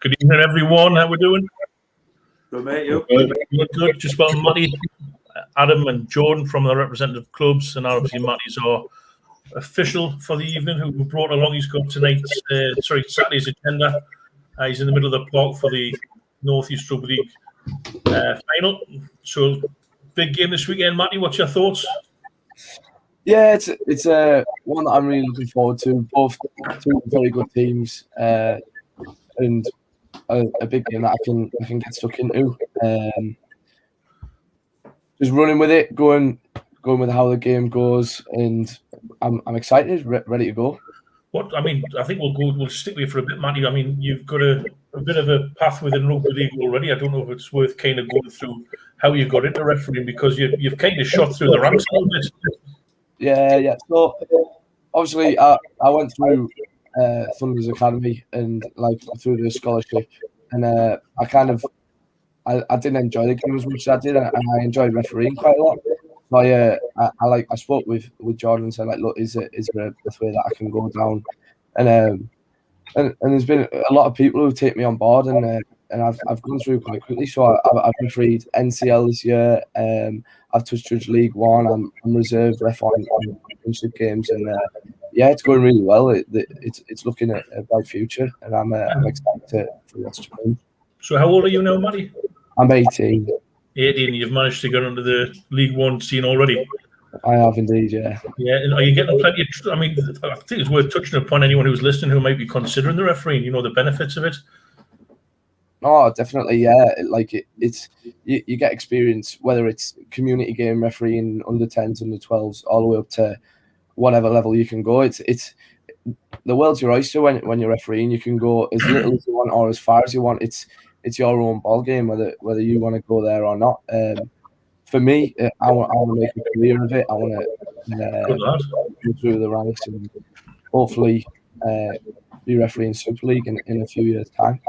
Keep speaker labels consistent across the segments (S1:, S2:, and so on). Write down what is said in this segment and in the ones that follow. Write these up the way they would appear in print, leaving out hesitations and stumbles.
S1: Good evening, everyone. How we doing?
S2: Good, mate. You?
S1: Good. Just well, Matty, Adam, and Jordan from the representative clubs, and obviously Matty's our official for the evening, who brought along. He's got Saturday's agenda. He's in the middle of the park for the North East Rugby League final. So, big game this weekend, Matty. What's your thoughts?
S3: Yeah, it's one that I'm really looking forward to. Both two very good teams, and a big game that I can get stuck into. Just running with it, going with how the game goes, and I'm excited, ready to go.
S1: I think we'll stick with you for a bit, Matty. I mean, you've got a bit of a path within rugby league already. I don't know if it's worth kind of going through how you got into refereeing, because you've kind of shot through the ranks a little bit.
S3: Yeah. So obviously, I went through Thunder's Academy and through the scholarship, and I didn't enjoy the game as much as I did, and I enjoyed refereeing quite a lot. So I spoke with Jordan and said, look, is there a pathway that I can go down? And there's been a lot of people who take me on board, and I've gone through quite quickly. So I've refereed NCL this year. I've touched Judge League One. I'm reserve ref on championship games, and it's going really well. It's looking at a bright future, and I'm excited for what's to come.
S1: So how old are you now, Matty?
S3: I'm 18.
S1: 18. You've managed to get into the League One scene already.
S3: I have indeed, yeah.
S1: Yeah, and are you getting plenty of? I think it's worth touching upon anyone who's listening who might be considering the refereeing. The benefits of it.
S3: Oh, definitely, yeah. It's you get experience, whether it's community game refereeing, under 10s, under 12s, all the way up to whatever level you can go. It's the world's your oyster when you're refereeing. You can go as little as you want or as far as you want. It's your own ball game, whether you want to go there or not. For me, I want to make a career of it. I want to go through the ranks and hopefully be refereeing Super League in a few years' time.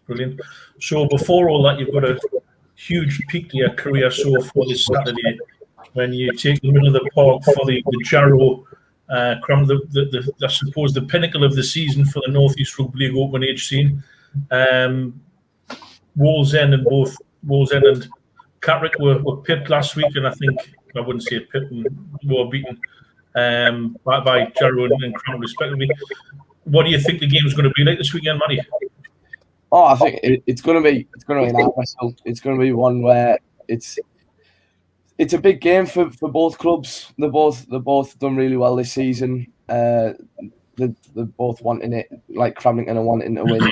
S1: Brilliant. So before all that, you've got a huge peak to your career so far this Saturday when you take the middle of the park for the Jarrow, I suppose the pinnacle of the season for the North East Rugby League open age scene. Wallsend and Carrick were pipped last week, and I think I wouldn't say pipped, and were beaten by Jarrow and Cramlington respectively. What do you think the game's going to be like this weekend, Matty?
S3: Oh, I think it's going to be an arm wrestle. It's going to be one where it's a big game for both clubs. They're both done really well this season. They're both wanting it, like Cramlington are wanting to win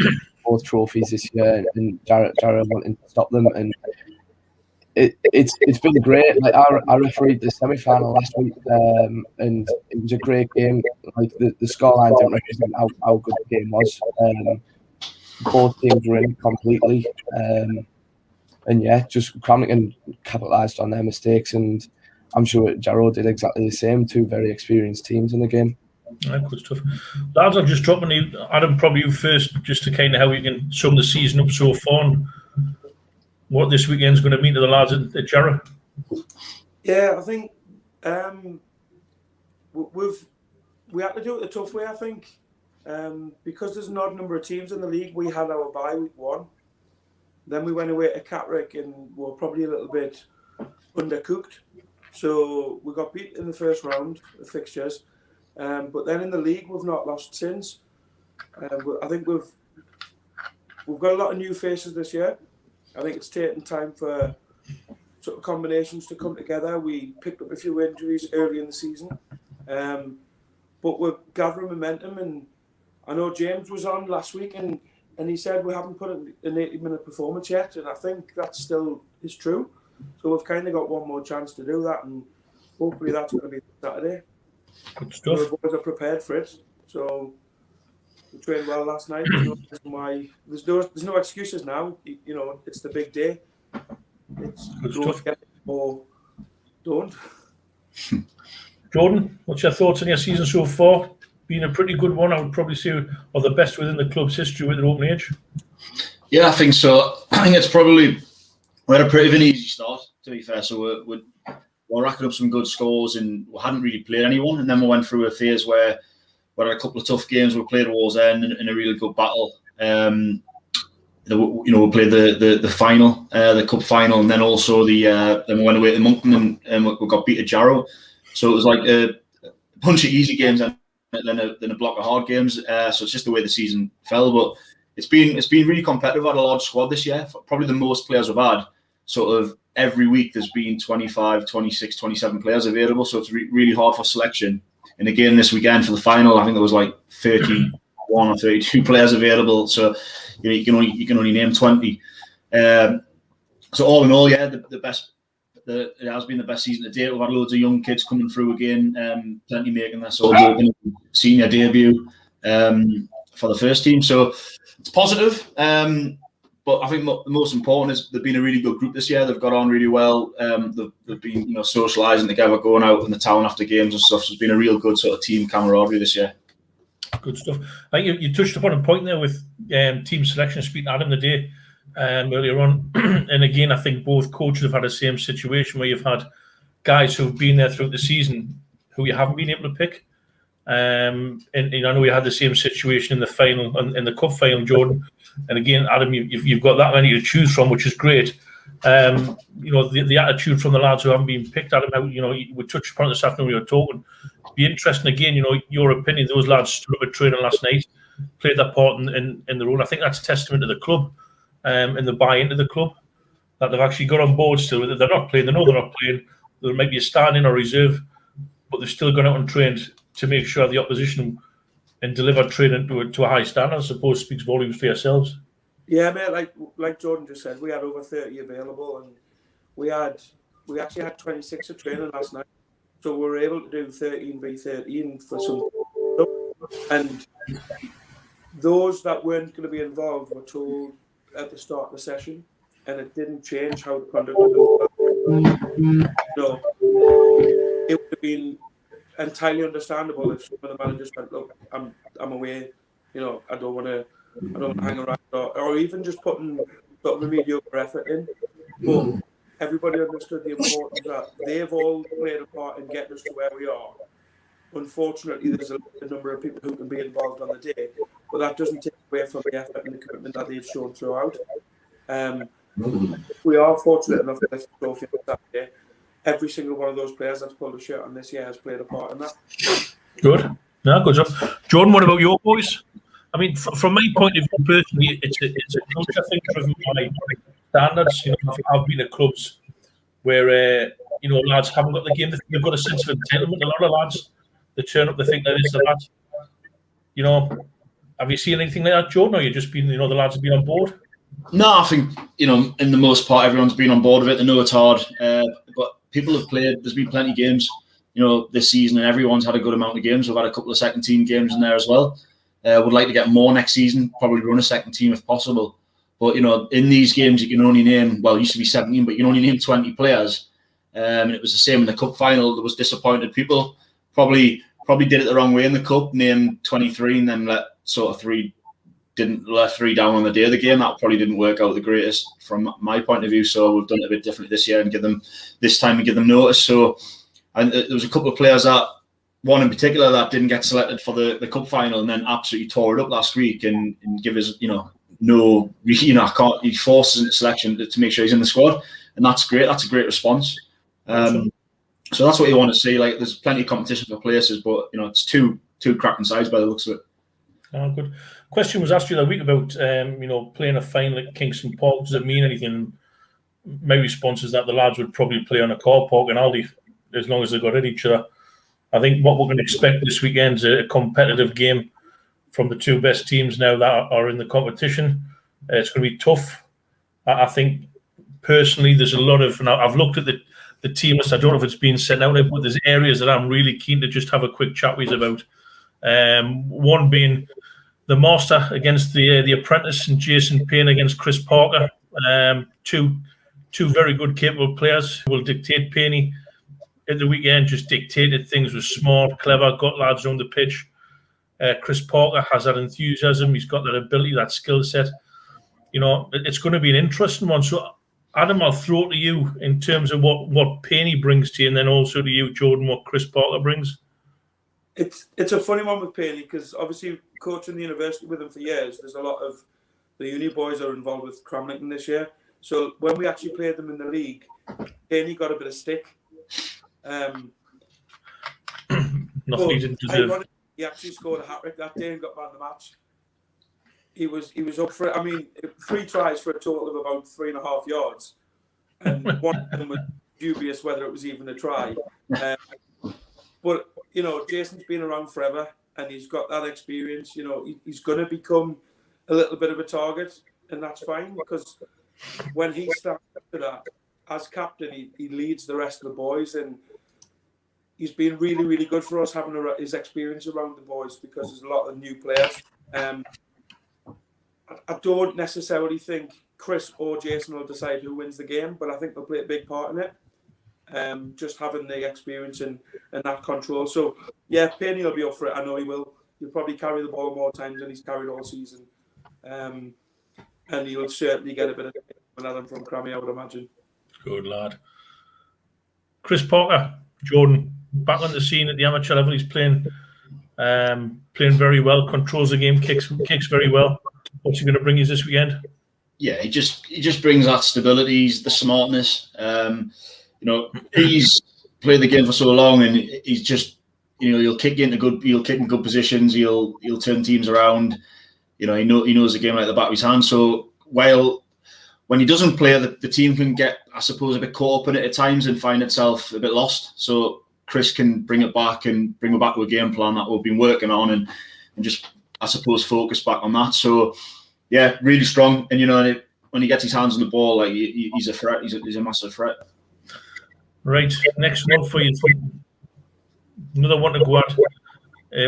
S3: both trophies this year, and Jarrow wanting to stop them. And it's been great. Like I refereed the semi-final last week, and it was a great game. Like the scoreline didn't represent how good the game was. Both teams were in completely, and just Cramlington capitalised on their mistakes, and I'm sure Jarrow did exactly the same. Two very experienced teams in the game.
S1: Right, good stuff. Lads, I'm just dropping you, Adam, probably you first, just to kind of how you can sum the season up so far and what this weekend's going to mean to the lads at Jarrow.
S2: Yeah, I think we had to do it the tough way, I think. Because there's an odd number of teams in the league, we had our bye week 1. Then we went away to Catterick and were probably a little bit undercooked. So we got beat in the first round of fixtures. But then in the league, we've not lost since. I think we've got a lot of new faces this year. I think it's taken time for sort of combinations to come together. We picked up a few injuries early in the season, but we're gathering momentum. And I know James was on last week, and he said we haven't put in an 80-minute performance yet, and I think that still is true. So we've kind of got one more chance to do that, and hopefully that's going to be Saturday.
S1: Good stuff.
S2: The boys are prepared for it. So we trained well last night. There's no reason why. There's no excuses now. You know, it's the big day. It's
S1: good stuff.
S2: Or don't.
S1: Jordan, what's your thoughts on your season so far? Been a pretty good one, I would probably say, or the best within the club's history with an open age.
S4: Yeah, I think so. I think it's probably we had a pretty an easy start, to be fair. So we're racking up some good scores, and we hadn't really played anyone. And then we went through a phase where we had a couple of tough games. We played Wallsend in a really good battle. We played the final, the cup final, and then also then we went away to Moncton and we got beat at Jarrow. So it was like a bunch of easy games and then a block of hard games. So it's just the way the season fell. But it's been really competitive. We've had a large squad this year, probably the most players we've had. Sort of every week there's been 25, 26, 27 players available. So it's really hard for selection. And again, this weekend for the final, I think there was like 31 or 32 players available. So you can only name 20. So all in all, yeah, the best. It has been the best season to date. We've had loads of young kids coming through again, plenty making their sort of senior debut for the first team. So it's positive. But I think the most important is they've been a really good group this year. They've got on really well. They've been socialising together, going out in the town after games and stuff. So it's been a real good sort of team camaraderie this year.
S1: Good stuff. I think you touched upon a point there with team selection. Speaking to Adam today earlier on, and again, I think both coaches have had the same situation where you've had guys who've been there throughout the season who you haven't been able to pick. And I know you had the same situation in the final, in the cup final, Jordan. And again, Adam, you've got that many to choose from, which is great. The attitude from the lads who haven't been picked, Adam, we touched upon it this afternoon. We were talking. Be interesting again. Your opinion. Those lads stood up at training last night, played their part in the role. I think that's a testament to the club and the buy into the club that they've actually got on board. Still, they're not playing. They know they're not playing. There might be a stand-in or reserve, but they've still gone out and trained to make sure the opposition and deliver training to a high standard. I suppose speaks volumes for yourselves. Yeah,
S2: mate. Like Jordan just said, we had over 30 available, and we actually had 26 at training last night. So we were able to do 13v13 for some, and those that weren't going to be involved were told at the start of the session, and it didn't change how the conduct was. So it would have been entirely understandable if some of the managers went, "Look, I'm away. I don't want to hang around," or even just putting sort of a mediocre effort in. But everybody understood the importance that they've all played a part in getting us to where we are. Unfortunately, there's a number of people who can be involved on the day, but that doesn't take away from the effort and the commitment that they've shown throughout. We are fortunate enough to lift the trophy on Saturday. Every single one of those players that's pulled a shirt on this year has played a part in that.
S1: Good. Yeah, good job. Jordan, what about your boys? I mean, from my point of view personally, it's a culture thing driven by standards. I've been at clubs where lads haven't got the game. They've got a sense of entitlement. A lot of lads, they turn up, they think that is the lads. Have you seen anything like that, Jordan? Or you just been, the lads have been on board?
S4: No, I think in the most part, everyone's been on board with it. They know it's hard, but people have played. There's been plenty of games, this season, and everyone's had a good amount of games. We've had a couple of second team games in there as well. Would like to get more next season. Probably run a second team if possible. But in these games, you can only name, it used to be 17, but you can only name 20 players. And it was the same in the cup final. There was disappointed people. Probably did it the wrong way in the cup. Named 23 and then let three down on the day of the game. That probably didn't work out the greatest from my point of view. So we've done it a bit differently this year and give them notice. So and there was a couple of players one in particular that didn't get selected for the cup final and then absolutely tore it up last week and give us he forces into selection to make sure he's in the squad, and that's great. That's a great response. So that's what you want to see. Like, there's plenty of competition for places, but it's two cracking sides by the looks of it.
S1: Oh, good. Question was asked you the other week about playing a final at Kingston Park. Does it mean anything? My response is that the lads would probably play on a car park in Aldi as long as they got at each other. I think what we're going to expect this weekend is a competitive game from the two best teams now that are in the competition. It's going to be tough. I think personally there's a lot of, and I've looked at the team list. I don't know if it's been sent out, but there's areas that I'm really keen to just have a quick chat with you about. One being the Master against the Apprentice and Jason Payne against Chris Parker. Two very good, capable players who will dictate. Payne at the weekend just dictated things, was smart, clever, got lads on the pitch. Chris Parker has that enthusiasm. He's got that ability, that skill set. It's going to be an interesting one. So, Adam, I'll throw it to you in terms of what Payne brings to you, and then also to you, Jordan, what Chris Parker brings.
S2: It's a funny one with Payne because obviously coaching the university with him for years, there's a lot of the uni boys are involved with Cramlington this year. So when we actually played them in the league, Payne got a bit of stick.
S1: Nothing he didn't deserve.
S2: He actually scored a hat-trick that day and got man of the match. He was up for it. I mean, 3 tries for a total of about 3.5 yards. And one of them was dubious whether it was even a try. But, Jason's been around forever and he's got that experience. He's going to become a little bit of a target, and that's fine because when he starts to that, as captain, he leads the rest of the boys, and he's been really, really good for us having his experience around the boys because there's a lot of new players. I don't necessarily think Chris or Jason will decide who wins the game, but I think they'll play a big part in it. Just having the experience and that control. So, yeah, Payne will be up for it. I know he will. He'll probably carry the ball more times than he's carried all season. And he'll certainly get a bit of Adam from Crammy, I would imagine. Good
S1: lad. Chris Parker, Jordan, back on the scene at the amateur level. He's playing very well, controls the game, kicks very well. What's he going to bring you this weekend?
S4: Yeah, he just brings that stability, the smartness. He's played the game for so long, and he's just, he'll kick in good positions. He'll turn teams around. He knows the game like the back of his hand. So when he doesn't play, the team can get, I suppose, a bit caught up in it at times and find itself a bit lost. So Chris can bring it back to a game plan that we've been working on and just, I suppose, focus back on that. So, yeah, really strong. And, when he gets his hands on the ball, like he's a threat. He's a massive threat.
S1: Right, next one for you. Another one to go at,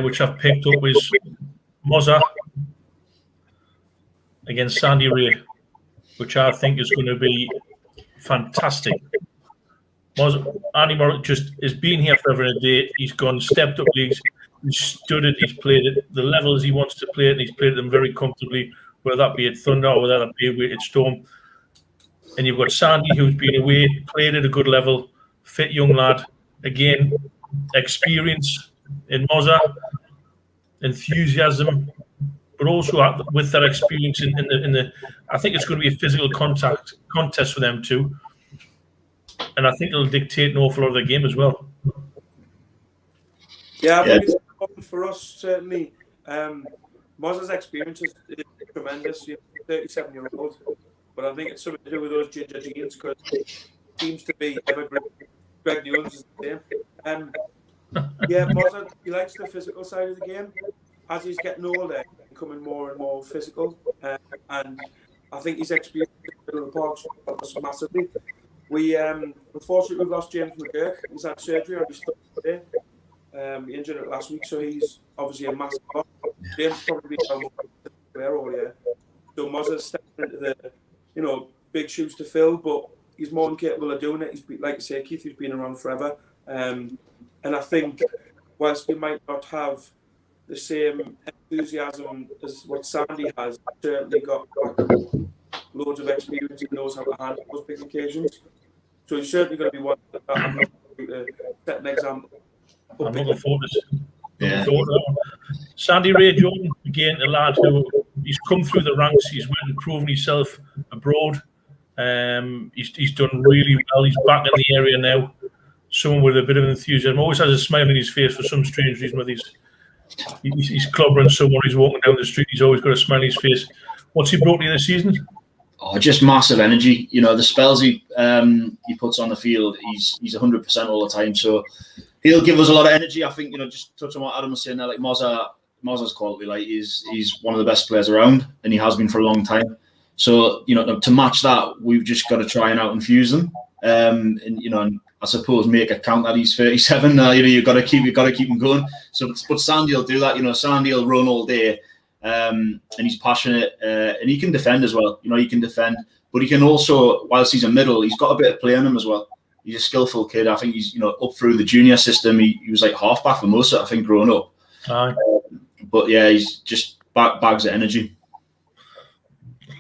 S1: which I've picked up, is Mozza against Sandy Ray, which I think is going to be fantastic. Andy Morrick just has been here for over a day. He's stepped up leagues, he's studied, he's played at the levels he wants to play it, and he's played them very comfortably, whether that be at Thunder or whether that be away at Storm. And you've got Sandy, who's been away, played at a good level, fit young lad. Again, experience in Mozza, enthusiasm, but also with that experience in the I think it's going to be a physical contest for them too. And I think it'll dictate an awful lot of the game as well.
S2: Yeah, I think it's important for us, certainly. Mozza's experience is tremendous. 37-year-old. But I think it's something to do with those ginger genes because it seems to be evergreen. Greg Newlands is the same. Yeah, Mozza, he likes the physical side of the game. As he's getting older, he's becoming more and more physical. And I think his experience in the middle of the park helps massively. Unfortunately, we've lost James McGurk. He's had surgery on his thumb today. He injured it last week, so he's obviously a massive loss. James probably been player all year. So Mozza's stepping into the, big shoes to fill, but he's more than capable of doing it. He's been, like I say, Keith, he's been around forever. And I think whilst he might not have the same enthusiasm as what Sandy has, certainly got loads of experience and knows how to handle those big occasions. So he's certainly going to be one that I'm not going to set an example.
S1: I'm looking forward to that. Sandy Ray Jordan, again, a lad who he's come through the ranks. He's went and proven himself abroad. He's done really well. He's back in the area now. Someone with a bit of enthusiasm. Always has a smile on his face for some strange reason with his he's clobbering someone. He's walking down the street. He's always got a smile on his face. What's he brought to you this season?
S4: Oh, just massive energy. You know, the spells he puts on the field, he's 100% all the time. So he'll give us a lot of energy. I think, you know, just touching on what Adam was saying there, like Mozza's quality, like he's one of the best players around, and he has been for a long time. So, you know, to match that, we've just got to try and out-infuse them. And you know, and I suppose make a count that he's 37. You know, you've got to keep him going. So, but Sandy will do that. You know, Sandy will run all day, and he's passionate, and he can defend as well. You know, he can defend, but he can also, whilst he's a middle, he's got a bit of play in him as well. He's a skillful kid. I think he's, you know, up through the junior system. He was like halfback for most of it, I think, growing up. But yeah, he's just bags of energy.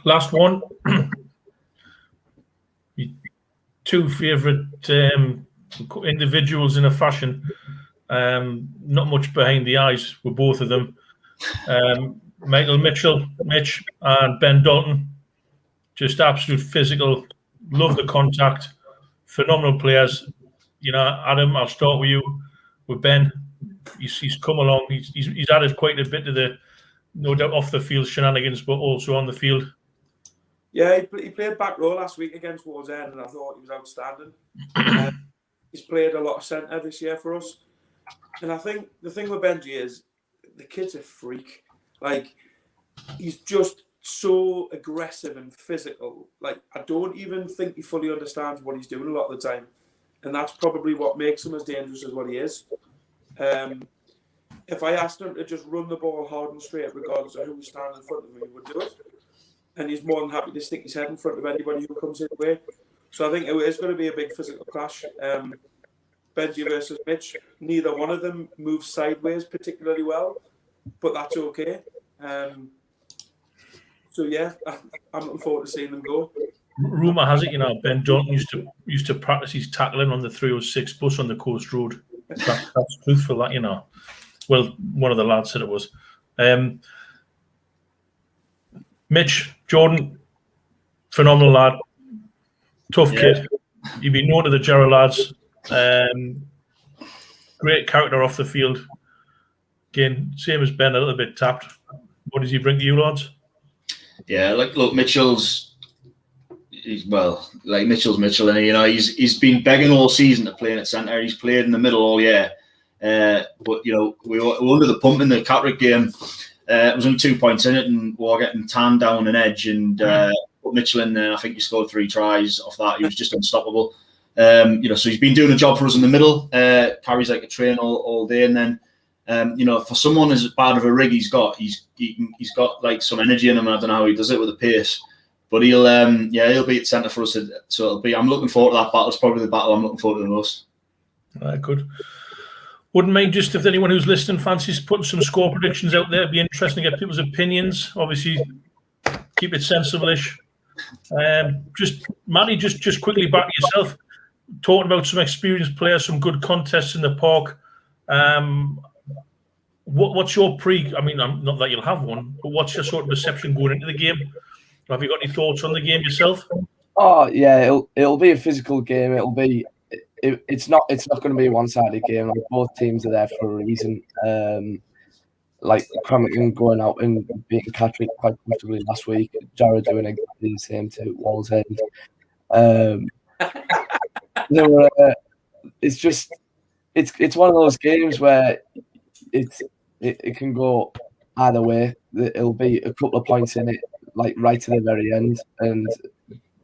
S1: Last one. Two favourite individuals in a fashion. Not much behind the eyes with both of them. Michael Mitch, and Ben Dalton. Just absolute physical. Love the contact. Phenomenal players. You know, Adam, I'll start with you. With Ben, he's come along. He's added quite a bit to the, no doubt, off the field shenanigans, but also on the field.
S2: Yeah, he played back row last week against Wallsend, and I thought he was outstanding. He's played a lot of centre this year for us. And I think the thing with Benji is the kid's a freak. Like, he's just so aggressive and physical. Like, I don't even think he fully understands what he's doing a lot of the time. And that's probably what makes him as dangerous as what he is. If I asked him to just run the ball hard and straight, regardless of who was standing in front of him, he would do it. And he's more than happy to stick his head in front of anybody who comes his way. So I think it is going to be a big physical clash. Benji versus Mitch, neither one of them moves sideways particularly well, but that's okay. So yeah, I'm looking forward to seeing them go.
S1: Rumour has it, you know, Ben Dalton used to practice his tackling on the 306 bus on the Coast Road. That's truthful, that, you know. Well, one of the lads said it was. Mitch, Jordan, phenomenal lad, tough kid. You'd be known to the Jarrow lads. Great character off the field. Again, same as Ben, a little bit tapped. What does he bring to you, lads?
S4: Yeah, look, Mitchell's Mitchell, and you know he's been begging all season to play in at centre. He's played in the middle all year, but you know we were under the pump in the Catterick game. It was only 2 points in it, and we were getting tanned down an edge, and put Mitchell in there. I think he scored 3 tries off that. He was just unstoppable. You know, so he's been doing a job for us in the middle. Carries like a train all day, and then you know, for someone as bad of a rig he's got like some energy in him. And I don't know how he does it with the pace, but he'll be at centre for us. So it'll be. I'm looking forward to that battle. It's probably the battle I'm looking forward to the most. Good.
S1: Wouldn't mind just if anyone who's listening fancies putting some score predictions out there. It'd be interesting to get people's opinions. Obviously, keep it sensible-ish. Just Matty, just quickly back to yourself. Talking about some experienced players, some good contests in the park. What's your I mean, not that you'll have one, but what's your sort of perception going into the game? Have you got any thoughts on the game yourself?
S3: Oh yeah, it'll be a physical game. It's not going to be a one-sided game. Like, both teams are there for a reason. Like Cramlington going out and beating Catterick quite comfortably last week. Jarrow doing exactly the same to Wallsend. It's one of those games where it can go either way. It'll be a couple of points in it, like right to the very end, and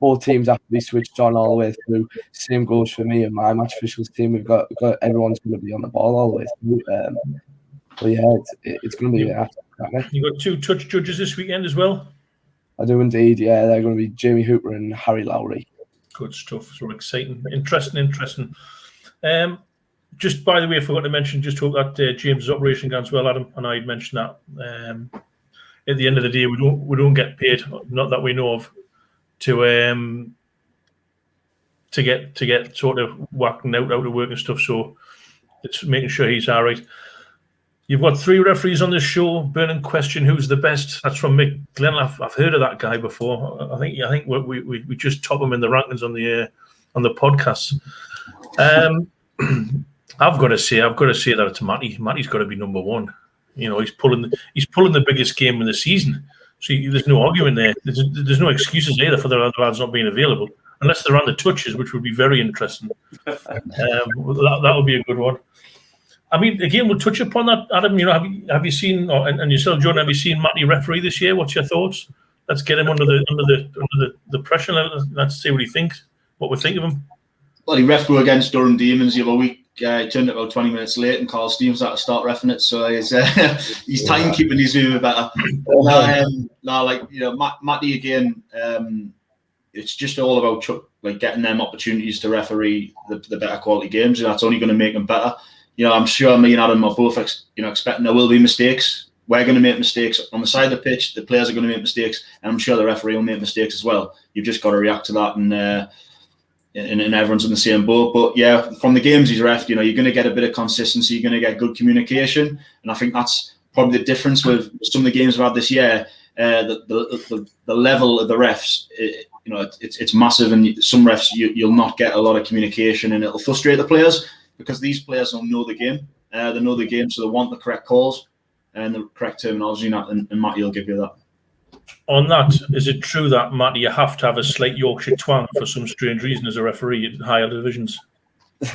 S3: both teams have to be switched on all the way through. Same goes for me and my match officials team. We've got everyone's going to be on the ball all the way through. But yeah, it's going to be.
S1: You got 2 touch judges this weekend as well.
S3: I do indeed. Yeah, they're going to be Jamie Hooper and Harry Lowry. Good
S1: stuff. So exciting, interesting. Just by the way, I forgot to mention, just hope that James' operation goes well, Adam, and I'd mentioned that. At the end of the day, we don't get paid, not that we know of, to get sort of whacking out of work and stuff. So it's making sure he's all right. You've got 3 referees on this show. Burning question: who's the best? That's from Mick Glenn. I've heard of that guy before. I think we just top him in the rankings on the podcast. I've got to say that it's Matty. Matty's got to be number 1. He's pulling the biggest game of the season. So there's no argument there. There's no excuses either for the other lads not being available, unless they're on the touches, which would be very interesting. That would be a good one. I mean, again, we'll touch upon that, Adam. Have you seen, and yourself, Jordan, have you seen Matty referee this year? What's your thoughts? Let's get him under the pressure. Let's see what he thinks. What we think of him.
S4: Well, he refed against Durham Demons the other week. He turned it about 20 minutes late, and Carl Stevens had to start reffing it. So his timekeeping is even better. Matty again. It's just all about getting them opportunities to referee the better quality games, and that's only going to make them better. I'm sure me and Adam are both expecting there will be mistakes. We're going to make mistakes on the side of the pitch. The players are going to make mistakes, and I'm sure the referee will make mistakes as well. You've just got to react to that, and everyone's in the same boat. But yeah, from the games he's refed, you're going to get a bit of consistency. You're going to get good communication, and I think that's probably the difference with some of the games we've had this year. The level of the refs, it's massive, and some refs you'll not get a lot of communication, and it'll frustrate the players because these players don't know the game. They know the game, so they want the correct calls and the correct terminology, and Matty will give you that.
S1: On that, is it true that, Matty, you have to have a slight Yorkshire twang for some strange reason as a referee in higher divisions?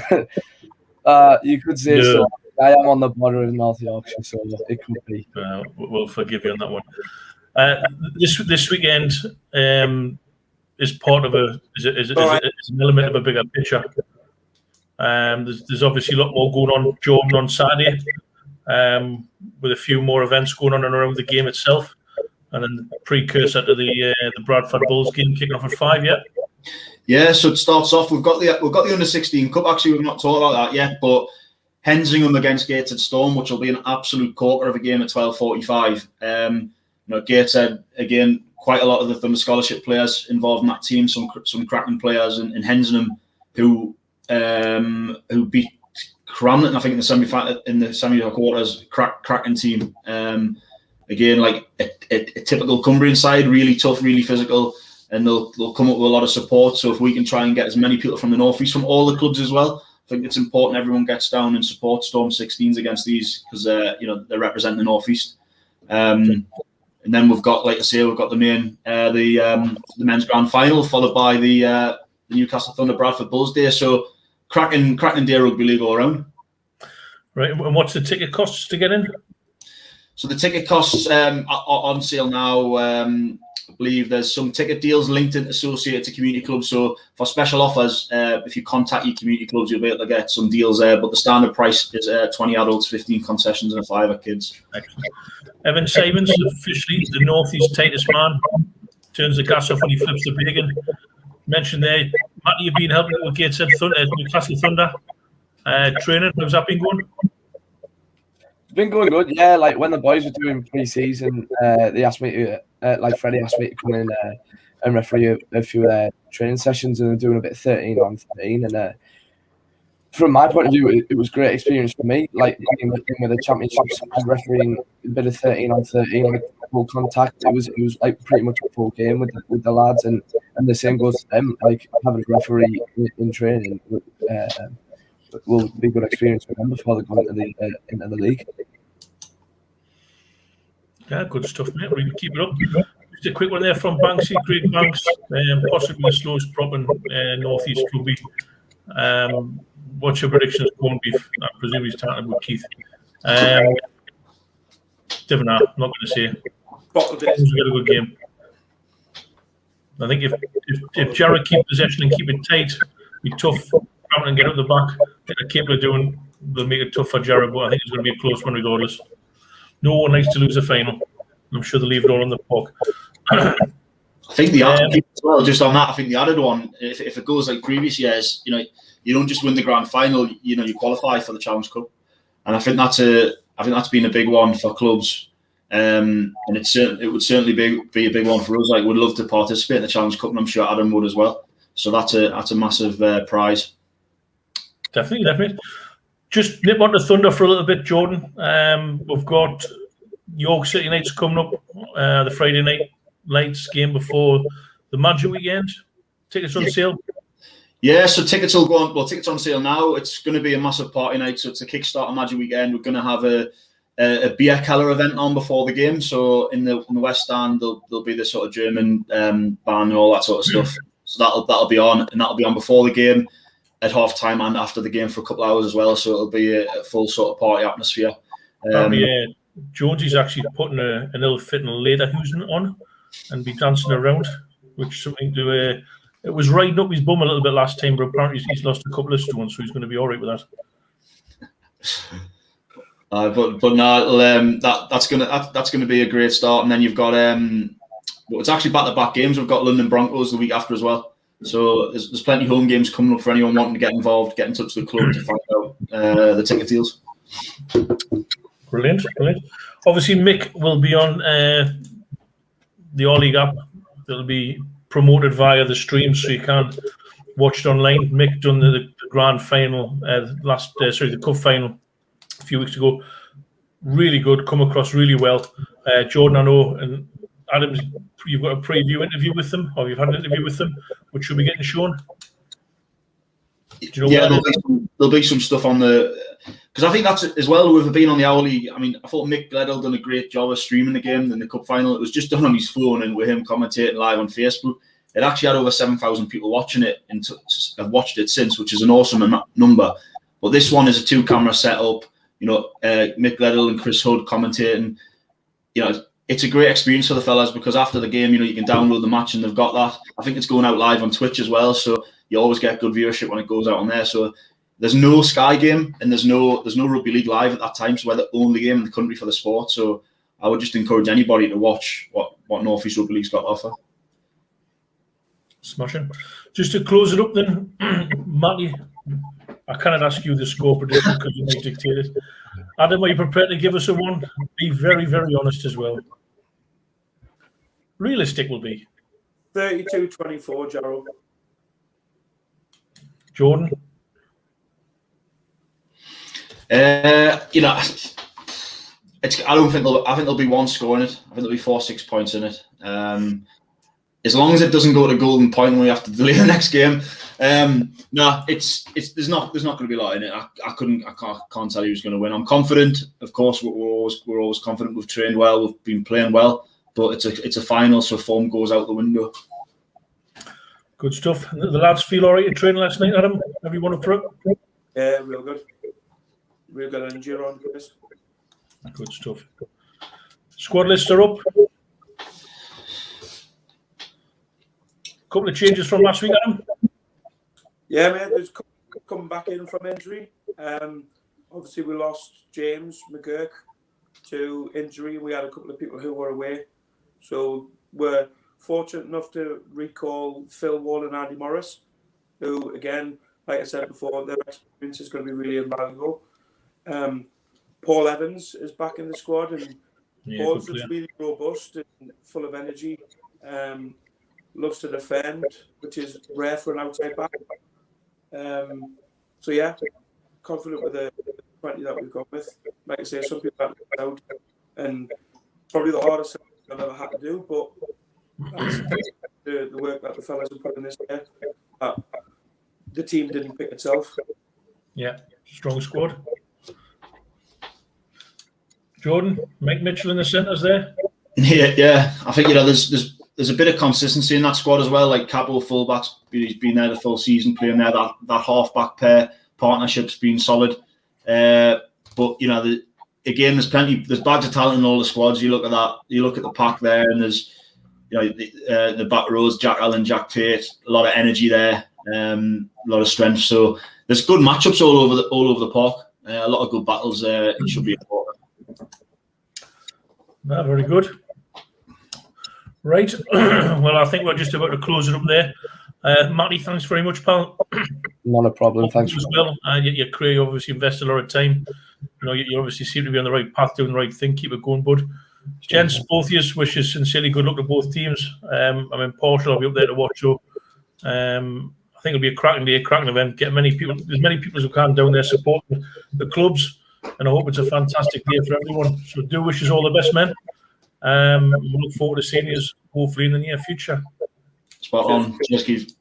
S3: You could say so. I am on the border of North Yorkshire, so it could be.
S1: We'll forgive you on that one. This weekend is part of an element of a bigger picture. There's obviously a lot more going on, Jordan, on Saturday, with a few more events going on and around the game itself, and then the precursor to the Bradfrod Bulls game kicking off at 5.
S4: Yeah. So it starts off. We've got the U16 Cup. Actually, we've not talked about that yet, but Hensingham against Gateshead Storm, which will be an absolute corker of a game at 12:45. Gateshead again, quite a lot of the Thunder scholarship players involved in that team. Some cracking players in Hensingham who beat Cramlington, I think, in the semi-quarters. Cracking team. Again, like a typical Cumbrian side, really tough, really physical, and they'll come up with a lot of support. So if we can try and get as many people from the North East, from all the clubs as well, I think it's important everyone gets down and supports Storm 16s against these, because they're representing the North East. And then we've got, like I say, we've got the main the men's grand final, followed by the Newcastle Thunder Bradfrod Bulls day. So cracking day rugby league all around.
S1: Right, and what's the ticket costs to get in?
S4: So the ticket costs are on sale now. I believe there's some ticket deals linked and associated to community clubs. So for special offers, if you contact your community clubs, you'll be able to get some deals there. But the standard price is 20 adults, 15 concessions, and a 5 kids. Excellent.
S1: Evan Simons, officially the North East tightest man, turns the gas off when he flips the bacon. Mentioned there, Matty, you've been helping with Gateshead Thunder, Newcastle Thunder training. How's that been going?
S3: It's been going good, yeah. Like when the boys were doing pre-season, they asked me to, Freddie asked me to come in and referee a few of their training sessions, and they're doing a bit of 13 on 13. And from my point of view, it was a great experience for me. Like being with the championships and refereeing a bit of 13 on 13 with full contact. It was like pretty much a full game with the lads, and the same goes to them. Like having a referee in training will be a good experience for them before they go into the league.
S1: Yeah, good stuff, mate. Really keep it up. Just a quick one there from Banksy, Greg Banks, possibly the slowest prop in North East rugby. What's your predictions of corned beef? I presume he's talking about Keith. Different now, I'm not going to say. He's got a good game. I think if Jarrow keep possession and keep it tight, be tough. And get up the back, like they're capable of doing, they'll make it tough for Jarrow, but I think it's going to be a close one regardless. No one likes to lose a final. I'm sure they'll leave it all on the puck.
S4: I think the added well, just on that, I think the added one, if it goes like previous years, you don't just win the grand final, you qualify for the Challenge Cup, and I think that's been a big one for clubs, and it would certainly be a big one for us. Like, would love to participate in the Challenge Cup, and I'm sure Adam would as well. So that's a massive prize.
S1: Definitely. Just nip on to Thunder for a little bit, Jordan. We've got York City Nights coming up, the Friday nights game before the Magic weekend. Tickets on sale?
S4: Yeah, so tickets will go on. Well, tickets on sale now. It's going to be a massive party night, so it's a Kickstarter Magic weekend. We're going to have a beer keller event on before the game. So in the West Stand, there'll be the sort of German band and all that sort of stuff. So that'll be on, and that'll be on before the game, at half time, and after the game for a couple of hours as well. So it'll be a full sort of party atmosphere.
S1: Jonesy's actually putting an ill-fitting Lederhosen on and be dancing around, which is something to. It was riding up his bum a little bit last time, but apparently he's lost a couple of stones, so he's going to be all right with that.
S4: But no, that's gonna be a great start, and then you've got well, it's actually back-to-back games. We've got London Broncos the week after as well, so there's plenty of home games coming up for anyone wanting to get involved. Get in touch with the club to find out the ticket deals.
S1: Brilliant. Obviously, Mick will be on the All League app. It'll be promoted via the stream, so you can watch it online. Mick done the grand final the cup final a few weeks ago. Really good, come across really well. Jordan, I know, and Adam, you've got a preview interview with them, or you've had an interview with them, which should be getting shown.
S4: There'll be some stuff on the, because I think that's as well with being on the hourly. I mean, I thought Mick Gledhill done a great job of streaming the game in the cup final. It was just done on his phone and with him commentating live on Facebook. It actually had over 7,000 people watching it and have watched it since, which is an awesome number. But this one is a 2-camera setup. You know, Mick Gledhill and Chris Hood commentating. You know, it's a great experience for the fellas, because after the game, you know, you can download the match and they've got that. I think it's going out live on Twitch as well, so you always get good viewership when it goes out on there. So there's no Sky game and there's no Rugby League Live at that time, so we're the only game in the country for the sport. So I would just encourage anybody to watch what North East Rugby League's got to offer.
S1: Smashing. Just to close it up then, Matty, I cannot ask you the score prediction because you might dictate it. Adam, are you prepared to give us a one? Be very, very honest as well. Realistic will be
S2: 32-24, Jarrow.
S1: Jordan?
S4: You know, I think there'll be one score in it. I think there'll be 4-6 points in it. As long as it doesn't go to golden point and we have to delay the next game. No, there's not going to be a lot in it. I can't tell you who's going to win. I'm confident. Of course, we're always confident. We've trained well. We've been playing well. But it's a final, so form goes out the window.
S1: Good stuff. The lads feel all right at training last night, Adam? Everyone up for it?
S2: Yeah, real good. Real good energy around this.
S1: Good stuff. Squad lists are up. Couple of changes from last week, Adam.
S2: Yeah, mate. There's coming back in from injury. Obviously, we lost James McGurk to injury. We had a couple of people who were away. So we're fortunate enough to recall Phil Wall and Andy Morris, who, again, like I said before, their experience is going to be really invaluable. Paul Evans is back in the squad, and Paul's just really robust and full of energy. Loves to defend, which is rare for an outside back. So yeah, confident with the 20 that we've gone with. Like I say, some people have to out, and probably the hardest thing I've ever had to do, but that's the work that the fellas have put in this year. The team didn't pick itself.
S1: Yeah, strong squad. Jordan, Mike Mitchell in the centres there.
S4: Yeah. I think there's a bit of consistency in that squad as well. Like Capo fullbacks, he's been there the full season playing there. That half-back pair partnership's been solid. But you know, there's bags of talent in all the squads. You look at that. You look at the pack there, and there's the back rows: Jack Allen, Jack Tate. A lot of energy there. A lot of strength. So there's good matchups all over the park. A lot of good battles there. It should be important.
S1: Very good. Right. Well, I think we're just about to close it up there. Matty, thanks very much, pal.
S3: Not a problem. Thanks
S1: as well. Your career obviously invested a lot of time. You know, you obviously seem to be on the right path, doing the right thing. Keep it going, bud. Gents, both of you wish you sincerely good luck to both teams. I'm impartial. I'll be up there to watch. So, I think it'll be a cracking day, a cracking event. Get as many people as we can down there supporting the clubs, and I hope it's a fantastic day for everyone. So, do wish us all the best, men. We look forward to seeing you hopefully in the near future.
S4: Spot on. Cheers, Keith.